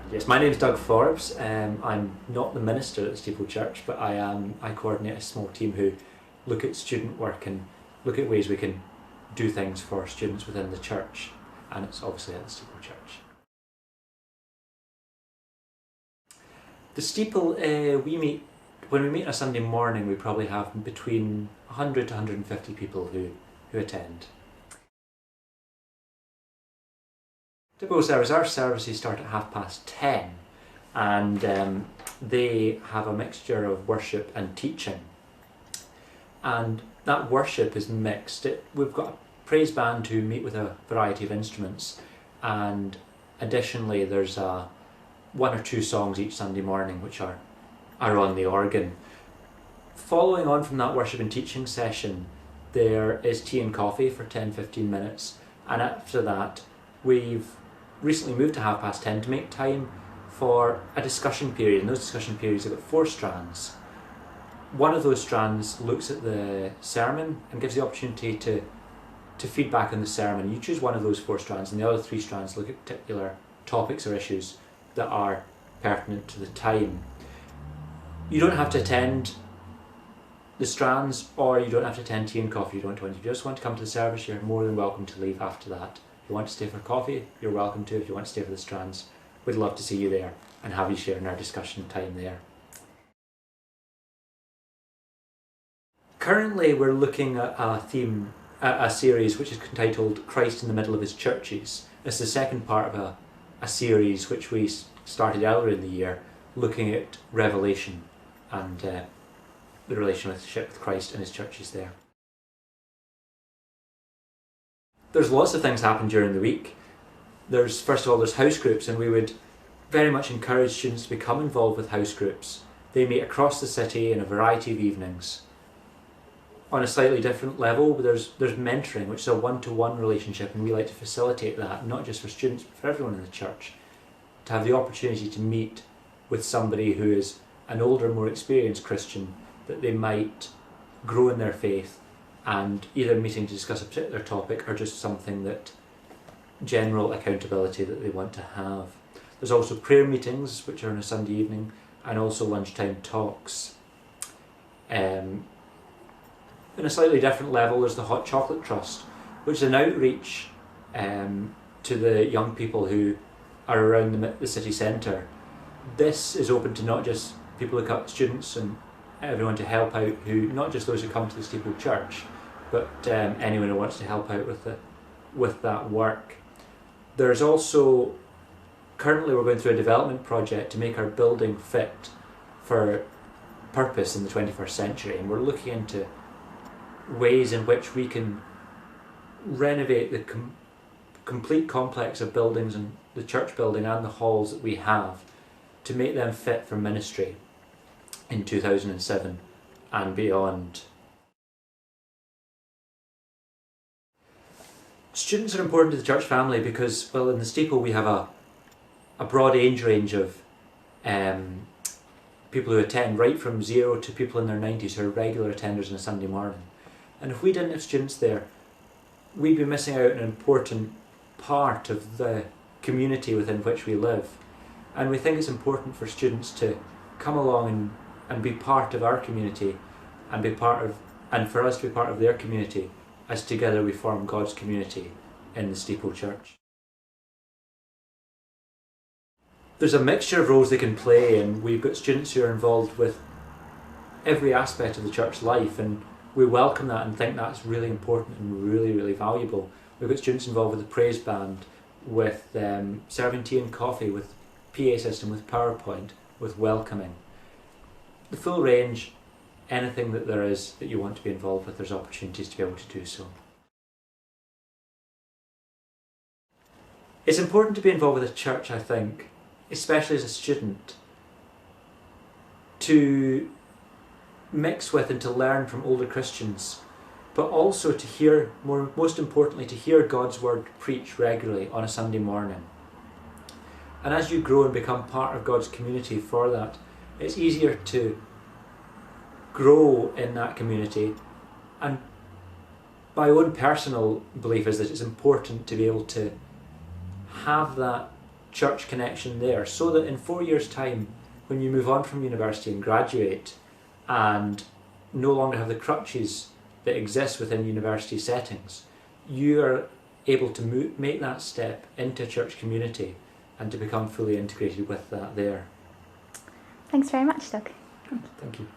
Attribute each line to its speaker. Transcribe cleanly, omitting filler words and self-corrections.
Speaker 1: Yes, my name is Doug Forbes. I'm not the minister at the Steeple Church, but I coordinate a small team who look at student work and look at ways we can do things for students within the church, and it's obviously at the Steeple Church. The Steeple, when we meet on a Sunday morning, we probably have between 100 to 150 people who attend. Typical service, our services start at 10:30, and they have a mixture of worship and teaching. And that worship is mixed. We've got a praise band who meet with a variety of instruments, and additionally there's one or two songs each Sunday morning which are on the organ. Following on from that worship and teaching session, there is tea and coffee for 10-15 minutes, and after that we've recently moved to 10:30 to make time for a discussion period, and those discussion periods have got 4 strands. One of those strands looks at the sermon and gives the opportunity to feedback on the sermon. You choose one of those 4 strands, and the other 3 strands look at particular topics or issues that are pertinent to the time. You don't have to attend the strands, or you don't have to attend tea and coffee. If you just want to come to the service, you're more than welcome to leave after that. If you want to stay for coffee, you're welcome to. If you want to stay for the strands, we'd love to see you there and have you share in our discussion time there. Currently we're looking at a series which is entitled Christ in the Middle of His Churches. It's the second part of a series which we started earlier in the year, looking at Revelation and the relationship with Christ and His churches there. There's lots of things happen during the week. First of all, there's house groups, and we would very much encourage students to become involved with house groups. They meet across the city in a variety of evenings. On a slightly different level, there's mentoring, which is a one-to-one relationship, and we like to facilitate that, not just for students, but for everyone in the church, to have the opportunity to meet with somebody who is an older, more experienced Christian, that they might grow in their faith, and either meeting to discuss a particular topic or just something that general accountability that they want to have. There's also prayer meetings, which are on a Sunday evening, and also lunchtime talks. In a slightly different level, there's the Hot Chocolate Trust, which is an outreach to the young people who are around the city centre. This is open to not just people who come, students and everyone to help out, not just those who come to the Steeple Church, but anyone who wants to help out with that work. There's also, currently we're going through a development project to make our building fit for purpose in the 21st century, and we're looking into ways in which we can renovate the complete complex of buildings, and the church building and the halls that we have, to make them fit for ministry in 2007 and beyond. Students are important to the church family because, well, in the Steeple we have a broad age range of people who attend, right from 0 to people in their 90s who are regular attenders on a Sunday morning. And if we didn't have students there, we'd be missing out on an important part of the community within which we live. And we think it's important for students to come along and be part of our community, and for us to be part of their community, as together we form God's community in the Steeple Church. There's a mixture of roles they can play, and we've got students who are involved with every aspect of the church life, and we welcome that and think that's really important and really, really valuable. We've got students involved with the praise band, with serving tea and coffee, with PA system, with PowerPoint, with welcoming. The full range, anything that there is that you want to be involved with, there's opportunities to be able to do so. It's important to be involved with a church, I think, especially as a student, to mix with and to learn from older Christians, but also to hear, most importantly, to hear God's word preached regularly on a Sunday morning. And as you grow and become part of God's community for that, it's easier to grow in that community. And my own personal belief is that it's important to be able to have that church connection there, so that in 4 years' time, when you move on from university and graduate and no longer have the crutches that exist within university settings, you are able to make that step into church community and to become fully integrated with that there.
Speaker 2: Thanks very much, Doug.
Speaker 1: Thank you.